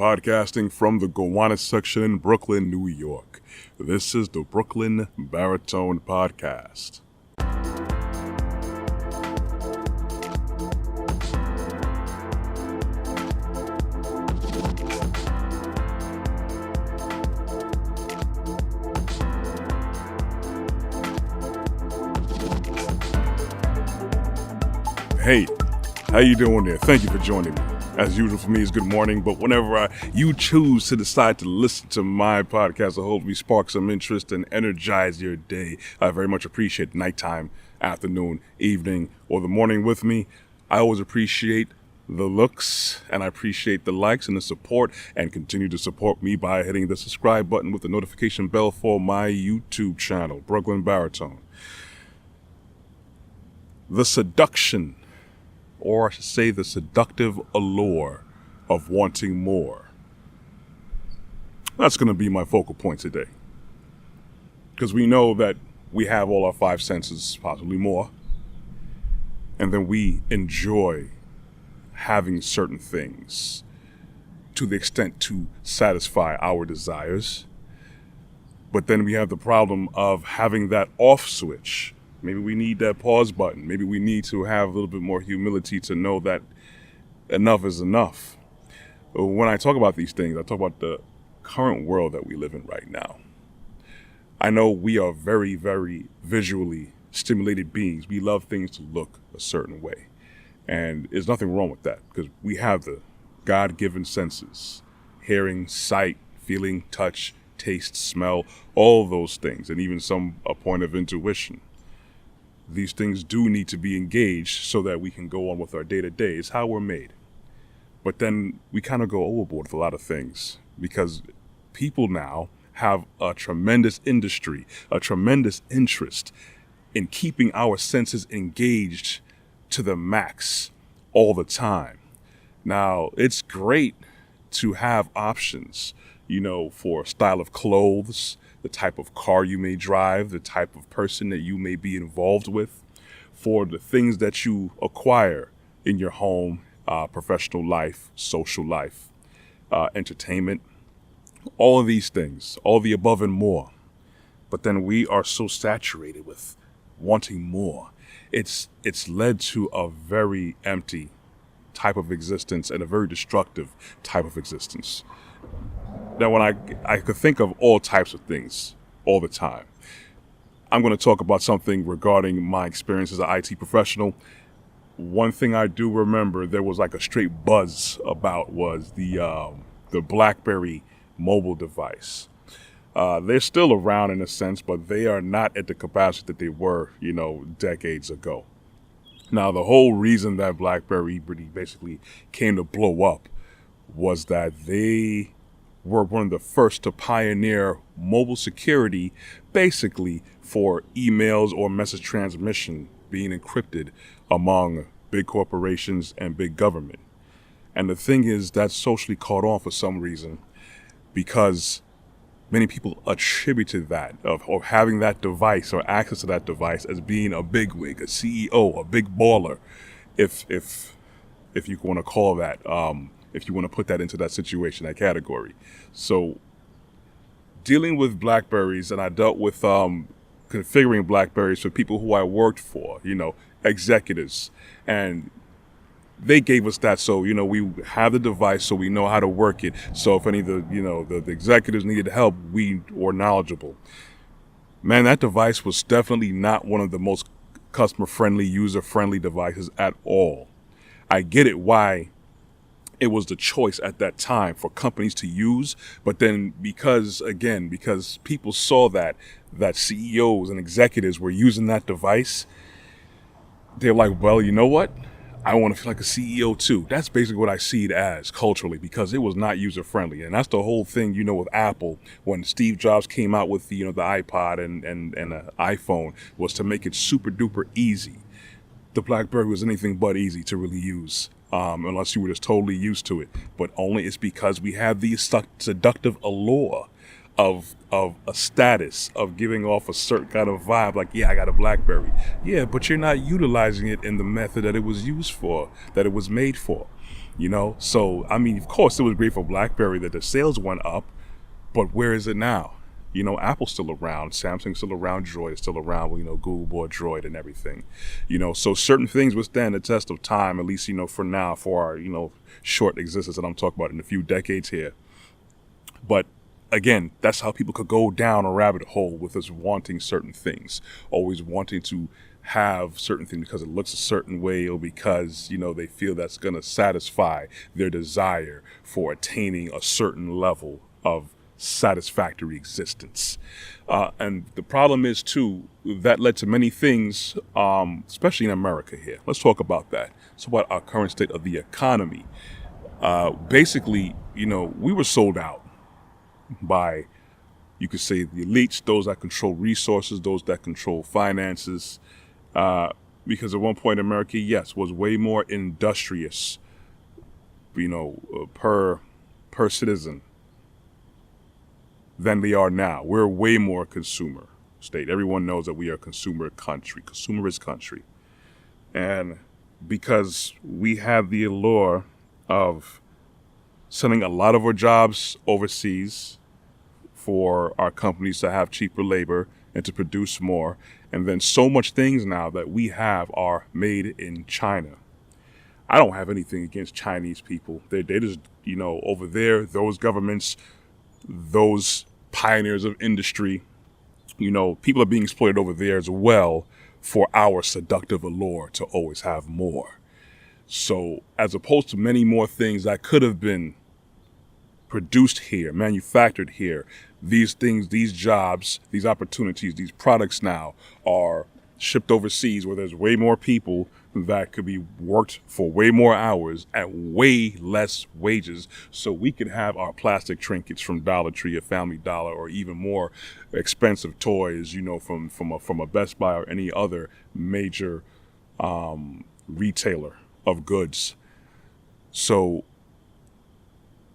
podcasting from the Gowanus section in Brooklyn, New York. This is the Brooklyn Baritone Podcast. Hey, how you doing there? Thank you for joining me. As usual for me, it's good morning, but whenever you choose to decide to listen to my podcast, I hope we spark some interest and energize your day. I very much appreciate nighttime, afternoon, evening, or the morning with me. I always appreciate the looks, and I appreciate the likes and the support, and continue to support me by hitting the subscribe button with the notification bell for my YouTube channel, Brooklyn Baritone. The seduction, or I should say the seductive allure of wanting more. That's going to be my focal point today. Because we know that we have all our five senses, possibly more, and then we enjoy having certain things to the extent to satisfy our desires. But then we have the problem of having that off switch. Maybe we need that pause button. Maybe we need to have a little bit more humility to know that enough is enough. When I talk about these things, I talk about the current world that we live in right now. I know we are very, very visually stimulated beings. We love things to look a certain way. And there's nothing wrong with that because we have the God-given senses: hearing, sight, feeling, touch, taste, smell, all those things, and even a point of intuition. These things do need to be engaged so that we can go on with our day-to-day. It's how we're made. But then we kind of go overboard with a lot of things because people now have a tremendous industry, a tremendous interest in keeping our senses engaged to the max all the time. Now, it's great to have options, for style of clothes, the type of car you may drive, the type of person that you may be involved with, for the things that you acquire in your home, professional life, social life, entertainment, all of these things, all the above and more. But then we are so saturated with wanting more. It's led to a very empty type of existence and a very destructive type of existence. Now, when I could think of all types of things all the time, I'm going to talk about something regarding my experience as an IT professional. One thing I do remember there was like a straight buzz about was the BlackBerry mobile device. They're still around in a sense, but they are not at the capacity that they were, decades ago. Now, the whole reason that BlackBerry basically came to blow up was that they were one of the first to pioneer mobile security, basically for emails or message transmission being encrypted among big corporations and big government. And the thing is, that's socially caught on for some reason because many people attributed that of having that device or access to that device as being a bigwig, a CEO, a big baller, if you want to call that, if you want to put that into that situation, that category. So dealing with BlackBerries, and I dealt with configuring BlackBerries for people who I worked for, executives, and they gave us that so, we have the device so we know how to work it. So if any of the executives needed help, we were knowledgeable. Man, that device was definitely not one of the most customer-friendly, user-friendly devices at all. I get it why it was the choice at that time for companies to use. But then because people saw that CEOs and executives were using that device, they're like, well, you know what? I want to feel like a CEO too. That's basically what I see it as culturally because it was not user friendly. And that's the whole thing, with Apple, when Steve Jobs came out with the iPod and the iPhone, was to make it super duper easy. The BlackBerry was anything but easy to really use. Unless you were just totally used to it. But only it's because we have the seductive allure of a status, of giving off a certain kind of vibe, like, yeah, I got a BlackBerry. Yeah, but you're not utilizing it in the method that it was used for, that it was made for. So, I mean, of course, it was great for BlackBerry that the sales went up, but where is it now? Apple's still around, Samsung's still around, Droid is still around, Google bought Droid and everything. So certain things withstand the test of time, at least, for now, for our, short existence that I'm talking about in a few decades here. But again, that's how people could go down a rabbit hole with us wanting certain things, always wanting to have certain things because it looks a certain way or because, they feel that's going to satisfy their desire for attaining a certain level of satisfactory existence. And the problem is, too, that led to many things, especially in America here. Let's talk about that. It's about our current state of the economy. Basically, we were sold out by, you could say, the elites, those that control resources, those that control finances, because at one point America, yes, was way more industrious, per citizen than they are now. We're way more consumer state. Everyone knows that we are a consumerist country. And because we have the allure of sending a lot of our jobs overseas for our companies to have cheaper labor and to produce more. And then so much things now that we have are made in China. I don't have anything against Chinese people. They just, over there, those governments, those pioneers of industry, people are being exploited over there as well for our seductive allure to always have more. So as opposed to many more things that could have been produced here, manufactured here, these things, these jobs, these opportunities, these products now are shipped overseas where there's way more people that could be worked for way more hours at way less wages, so we could have our plastic trinkets from Dollar Tree or Family Dollar, or even more expensive toys, from a Best Buy or any other major retailer of goods. So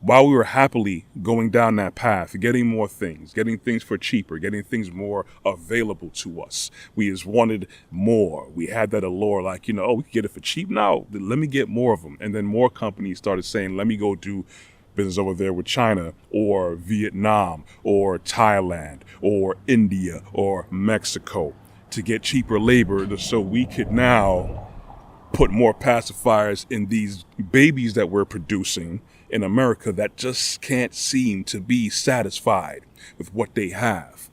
while we were happily going down that path, getting more things, getting things for cheaper, getting things more available to us, we just wanted more. We had that allure, like, we can get it for cheap now. Let me get more of them. And then more companies started saying, let me go do business over there with China or Vietnam or Thailand or India or Mexico to get cheaper labor so we could now put more pacifiers in these babies that we're producing in America that just can't seem to be satisfied with what they have.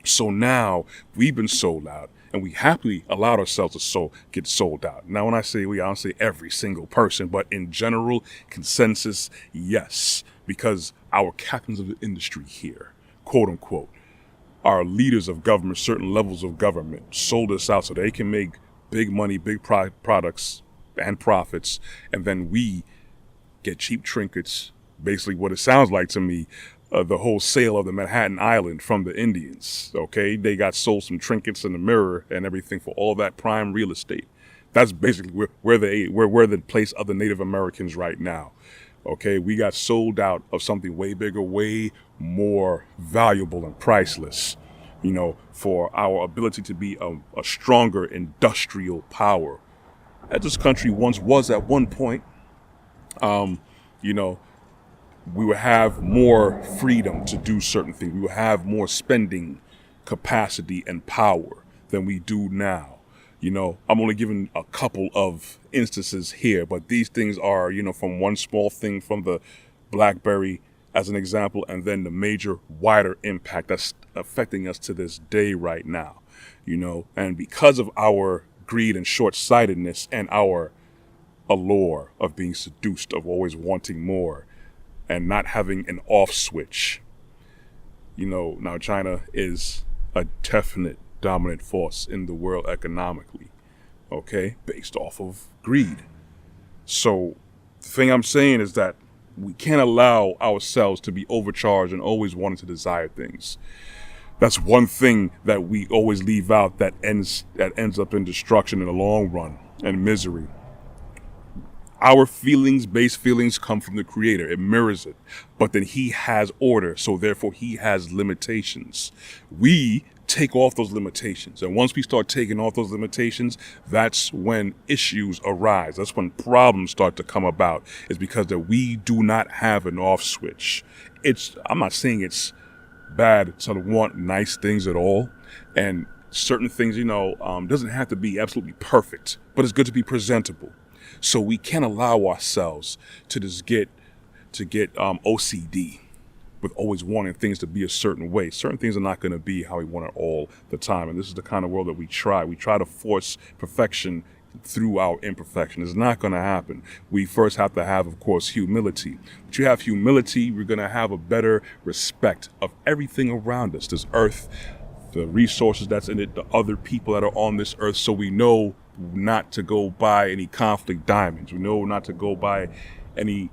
So now we've been sold out, and we happily allowed ourselves to get sold out. Now, when I say we, I don't say every single person, but in general consensus, yes, because our captains of the industry here, quote unquote, our leaders of government, certain levels of government, sold us out so they can make big money, big products and profits, and then we get cheap trinkets. Basically what it sounds like to me, the whole sale of the Manhattan Island from the Indians, okay? They got sold some trinkets in the mirror and everything for all that prime real estate. That's basically where the place of the Native Americans right now, okay? We got sold out of something way bigger, way more valuable and priceless, for our ability to be a stronger industrial power, as this country once was at one point. We would have more freedom to do certain things. We would have more spending capacity and power than we do now. I'm only giving a couple of instances here, but these things are, from one small thing from the BlackBerry as an example, and then the major wider impact that's affecting us to this day right now, and because of our greed and short-sightedness and our allure of being seduced, of always wanting more and not having an off switch. Now China is a definite dominant force in the world economically, okay, based off of greed. So the thing I'm saying is that we can't allow ourselves to be overcharged and always wanting to desire things. That's one thing that we always leave out that ends up in destruction in the long run and misery. Our base feelings come from the Creator. It mirrors it. But then He has order, so therefore He has limitations. We take off those limitations. And once we start taking off those limitations, that's when issues arise. That's when problems start to come about. It's because that we do not have an off switch. I'm not saying it's bad to want nice things at all. And certain things, doesn't have to be absolutely perfect, but it's good to be presentable. So we can't allow ourselves to just get OCD with always wanting things to be a certain way. Certain things are not going to be how we want it all the time. And this is the kind of world that we try. We try to force perfection through our imperfection. It's not going to happen. We first have to have, of course, humility. But you have humility, we're going to have a better respect of everything around us, this earth, the resources that's in it, the other people that are on this earth. So we know not to go buy any conflict diamonds. We know not to go buy any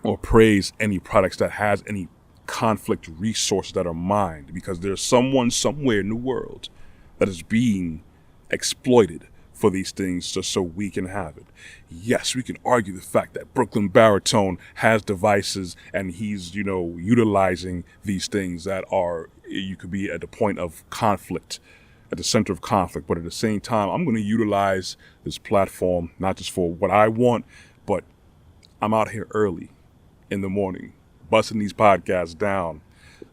or praise any products that has any conflict resources that are mined, because there's someone somewhere in the world that is being exploited for these things just so we can have it. Yes, we can argue the fact that Brooklyn Baritone has devices and he's, utilizing these things that you could be at the point of conflict, at the center of conflict. But at the same time, I'm going to utilize this platform, not just for what I want, but I'm out here early in the morning, busting these podcasts down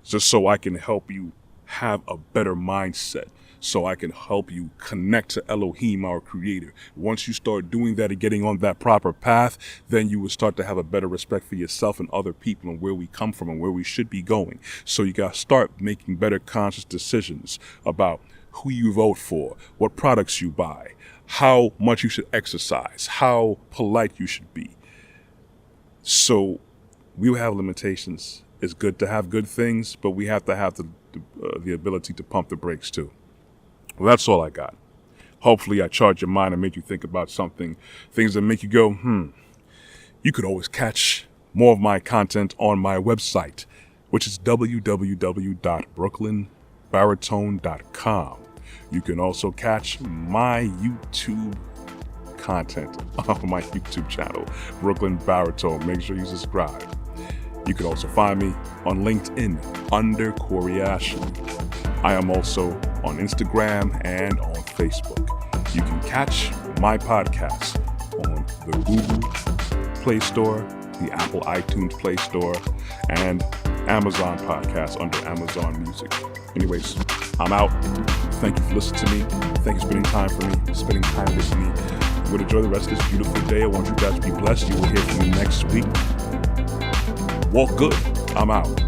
just so I can help you have a better mindset, so I can help you connect to Elohim, our creator. Once you start doing that and getting on that proper path, then you will start to have a better respect for yourself and other people and where we come from and where we should be going. So you got to start making better conscious decisions about who you vote for, what products you buy, how much you should exercise, how polite you should be. So we will have limitations. It's good to have good things, but we have to have the ability to pump the brakes too. Well, that's all I got. Hopefully I charged your mind and made you think about something, things that make you go, You could always catch more of my content on my website, which is www.brooklynbaritone.com. You can also catch my YouTube content on my YouTube channel, Brooklyn Baritone. Make sure you subscribe. You can also find me on LinkedIn under Corey Ashley. I am also on Instagram and on Facebook. You can catch my podcast on the Google Play Store, the Apple iTunes Play Store, and Amazon Podcast under Amazon Music. Anyways, I'm out. Thank you for listening to me. Thank you for spending time with me. I would enjoy the rest of this beautiful day. I want you guys to be blessed. You will hear from me next week. Walk good. I'm out.